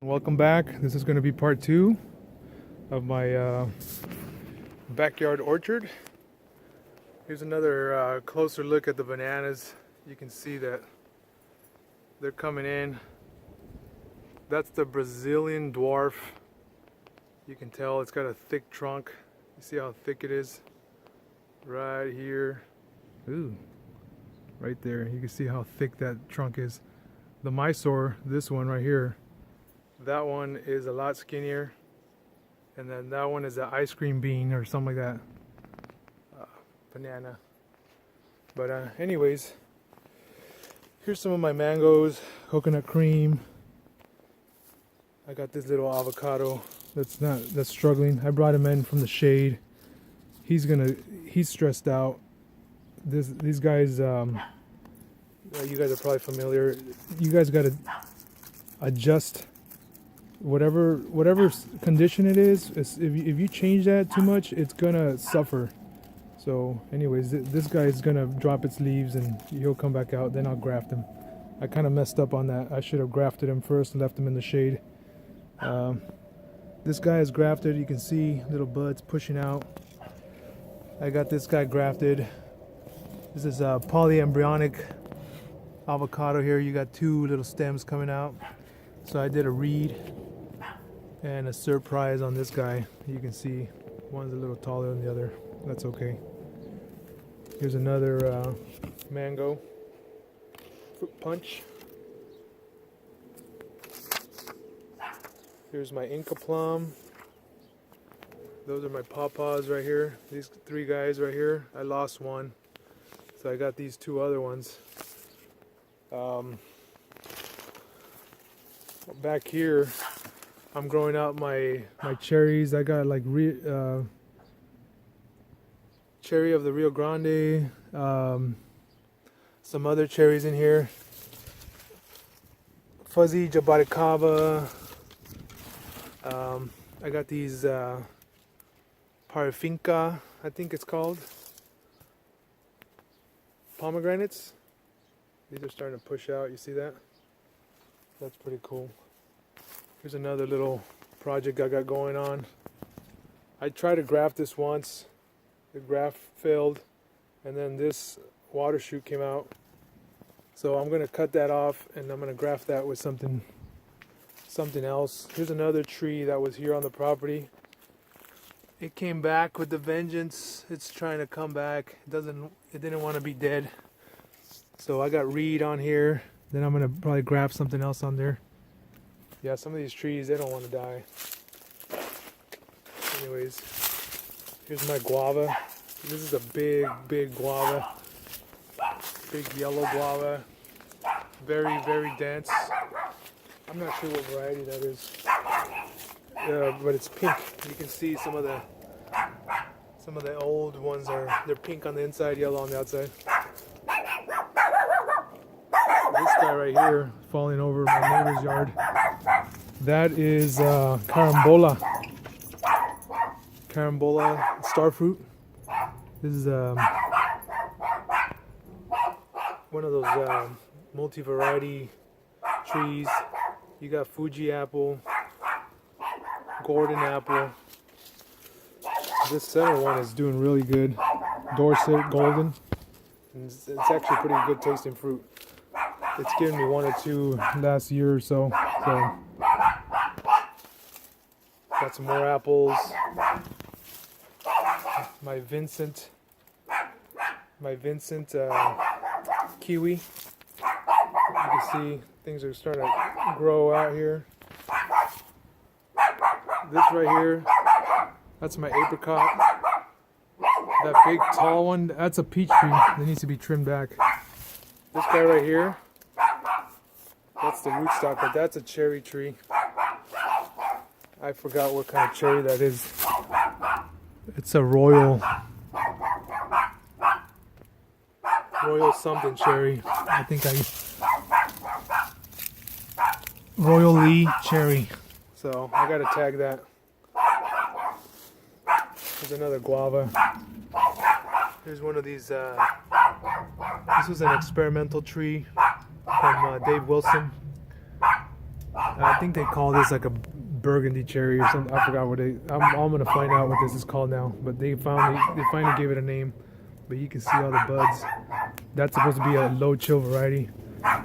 Welcome back. This is going to be part 2 of my backyard orchard. Here's another closer look at the bananas. You can see that they're coming in. That's the Brazilian dwarf. You can tell it's got a thick trunk. You see how thick it is? Right here. Ooh, right there. You can see how thick that trunk is. The Mysore, this one right here, that one is a lot skinnier, and then that one is an ice cream bean or something like that. Banana. But anyways, here's some of my mangoes, coconut cream. I got this little avocado that's struggling. I brought him in from the shade. He's stressed out. These guys, you guys are probably familiar. You guys got to adjust whatever condition it is. If you change that too much, it's gonna suffer. So anyways, this guy is gonna drop its leaves and he'll come back out. Then I'll graft him. I kind of messed up on that. I should have grafted him first and left him in the shade. This guy is grafted. You can see little buds pushing out. I got this guy grafted. This is a polyembryonic avocado here. You got two little stems coming out. So I did a reed and a surprise on this guy. You can see one's a little taller than the other. That's okay. Here's another mango fruit punch. Here's my Inca plum. Those are my pawpaws right here. These three guys right here. I lost one, so I got these two other ones. Back here, I'm growing out my cherries. I got like cherry of the Rio Grande, some other cherries in here. Fuzzy jabaricaba. I got these parfinca, I think it's called, pomegranates. These are starting to push out. You see that? That's pretty cool. Here's another little project I got going on. I tried to graft this once. The graft failed, and then this water shoot came out. So I'm gonna cut that off and I'm gonna graft that with something else. Here's another tree that was here on the property. It came back with the vengeance. It's trying to come back. It didn't want to be dead. So I got reed on here. Then I'm gonna probably graft something else on there. Yeah, some of these trees, they don't want to die. Anyways, here's my guava. This is a big guava. Big yellow guava. Very, very dense. I'm not sure what variety that is. But it's pink. You can see some of the old ones they're pink on the inside, yellow on the outside. This guy right here falling over my neighbor's yard. That is carambola. Carambola starfruit. This is one of those multi-variety trees. You got Fuji apple, Gordon apple. This center one is doing really good. Dorset golden. And it's actually pretty good tasting fruit. It's given me one or two last year or so. So got some more apples. My Vincent kiwi. You can see things are starting to grow out here. This right here, that's my apricot. That big tall one, that's a peach tree that needs to be trimmed back. This guy right here, that's the rootstock, but that's a cherry tree. I forgot what kind of cherry that is. It's a royal something cherry. I think Royal Lee cherry. So I gotta tag that. There's another guava. Here's one of these. This was an experimental tree from Dave Wilson. I think they call this like a burgundy cherry or something. I forgot what I'm gonna find out what this is called now. But they finally gave it a name. But you can see all the buds. That's supposed to be a low chill variety.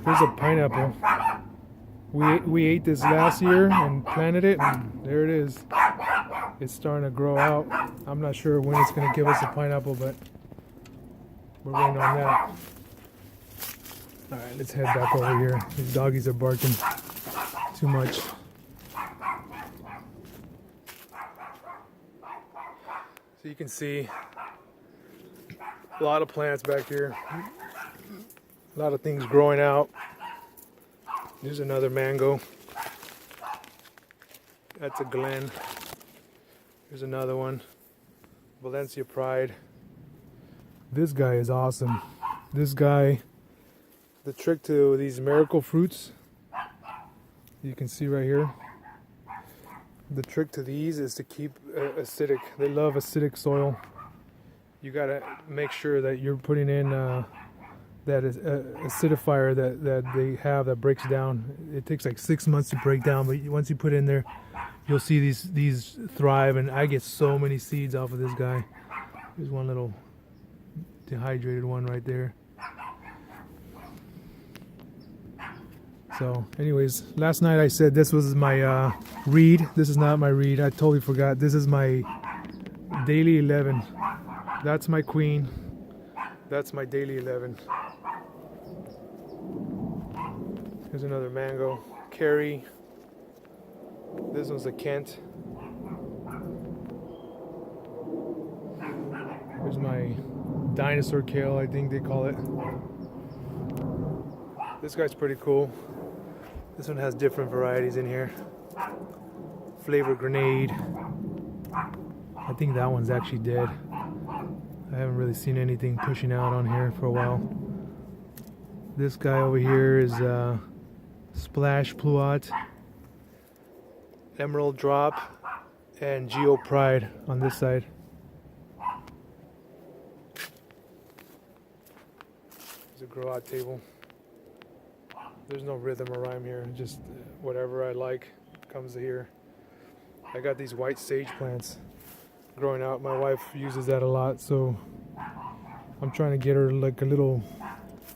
Here's a pineapple. We ate this last year and planted it, and there it is. It's starting to grow out. I'm not sure when it's gonna give us a pineapple, but we're waiting on that. All right, let's head back over here. These doggies are barking too much. So you can see a lot of plants back here. A lot of things growing out. There's another mango. That's a Glen. Here's another one. Valencia Pride. This guy is awesome. This guy, the trick to these miracle fruits, you can see right here. The trick to these is to keep acidic. They love acidic soil. You gotta make sure that you're putting in that is acidifier that they have that breaks down. It takes like 6 months to break down, but once you put it in there, you'll see these thrive. And I get so many seeds off of this guy. There's one little dehydrated one right there. So anyways, last night I said this was my read. This is not my read. I totally forgot. This is my daily 11. That's my queen. That's my daily 11. Here's another mango. Carry. This one's a Kent. Here's my dinosaur kale, I think they call it. This guy's pretty cool. This one has different varieties in here. Flavor grenade. I think that one's actually dead. I haven't really seen anything pushing out on here for a while. This guy over here is Splash Pluot, Emerald Drop, and Geo Pride on this side. There's a grow out table. There's no rhythm or rhyme here, just whatever I like comes here. I got these white sage plants growing out. My wife uses that a lot, so I'm trying to get her like a little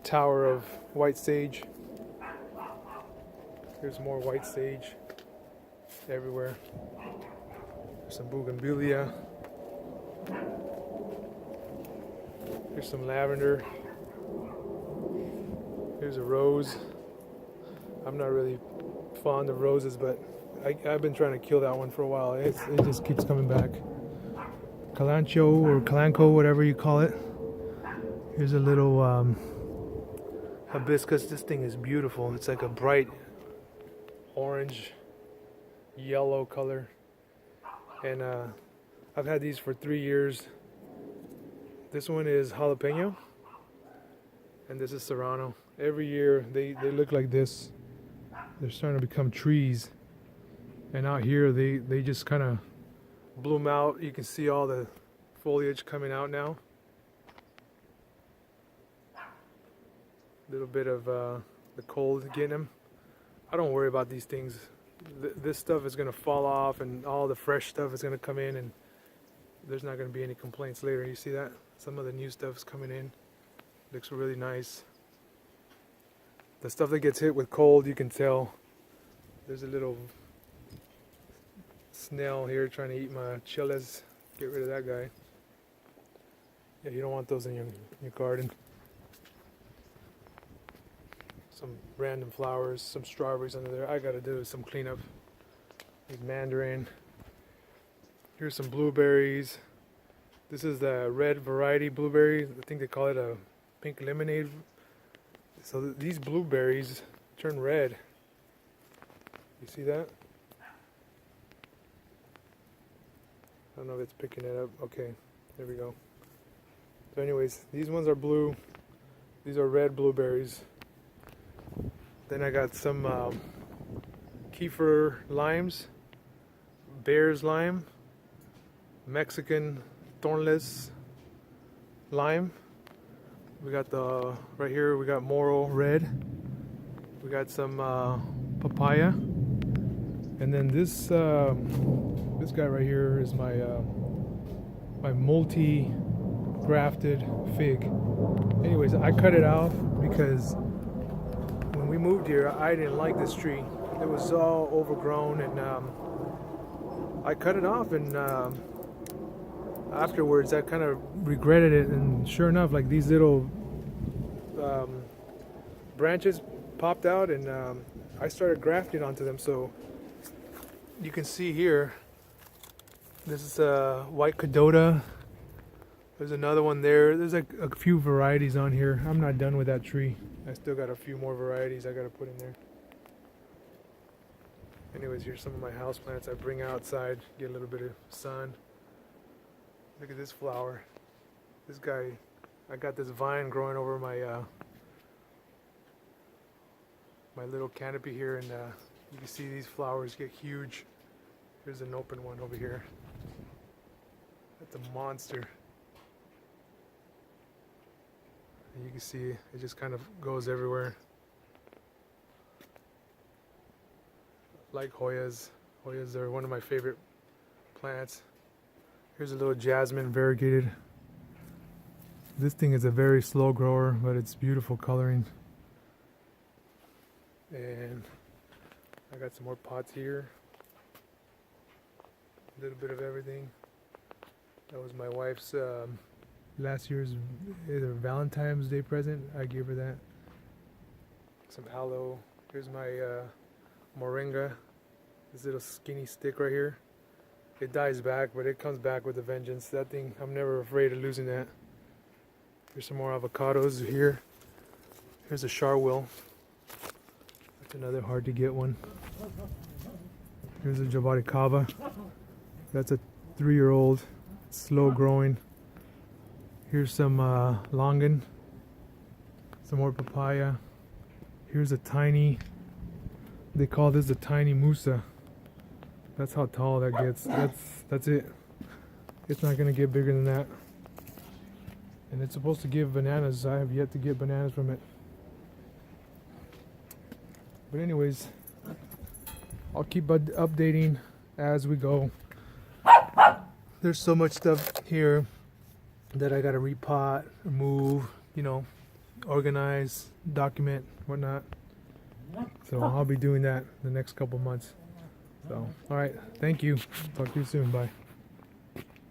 tower of white sage. Here's more white sage everywhere. There's some bougainvillea. Here's some lavender. Here's a rose. I'm not really fond of roses, but I've been trying to kill that one for a while. It just keeps coming back. Calancho or Calanco, whatever you call it. Here's a little hibiscus. This thing is beautiful. It's like a bright orange, yellow color. And I've had these for 3 years. This one is jalapeno. And this is serrano. Every year they look like this. They're starting to become trees. And out here they just kind of bloom out. You can see all the foliage coming out now. Little bit of the cold getting them. I don't worry about these things. This stuff is going to fall off and all the fresh stuff is going to come in, and there's not going to be any complaints later. You see that? Some of the new stuff is coming in. Looks really nice. The stuff that gets hit with cold, you can tell. There's a little snail here trying to eat my chiles. Get rid of that guy. Yeah, you don't want those in your garden. Some random flowers, some strawberries under there. I gotta do some cleanup. There's mandarin. Here's some blueberries. This is the red variety blueberry. I think they call it a pink lemonade. So these blueberries turn red. You see that? I don't know if it's picking it up. Okay, there we go. So anyways, these ones are blue. These are red blueberries. Then I got some Kiefer limes, Bear's lime, Mexican thornless lime. We got right here we got Moro red. We got some papaya. And then this this guy right here is my my multi-grafted fig. Anyways, I cut it off because when we moved here, I didn't like this tree. It was all overgrown, and I cut it off, and afterwards I kind of regretted it. And sure enough, like these little branches popped out, and I started grafting onto them. So you can see here, this is a white cadota. There's another one there. There's like a few varieties on here. I'm not done with that tree. I still got a few more varieties I gotta put in there. Anyways, here's some of my house plants I bring outside, get a little bit of sun. Look at this flower. This guy, I got this vine growing over my my little canopy here, and you can see these flowers get huge. Here's an open one over here. That's a monster. And you can see it just kind of goes everywhere. Like Hoyas. Hoyas are one of my favorite plants. Here's a little jasmine variegated. This thing is a very slow grower, but it's beautiful coloring. And I got some more pots here. A little bit of everything. That was my wife's last year's either Valentine's Day present. I gave her that. Some aloe. Here's my moringa. This little skinny stick right here. It dies back, but it comes back with a vengeance. That thing, I'm never afraid of losing that. Here's some more avocados here. Here's a charwil. That's another hard to get one. Here's a jabaricaba. That's a 3-year-old, slow growing. Here's some longan. Some more papaya. Here's a tiny, they call this a tiny musa. That's how tall that gets. That's it. It's not gonna get bigger than that. And it's supposed to give bananas. I have yet to get bananas from it. But anyways, I'll keep updating as we go. There's so much stuff here that I gotta repot, remove, you know, organize, document, whatnot. So I'll be doing that the next couple months. So, all right, thank you. Talk to you soon. Bye.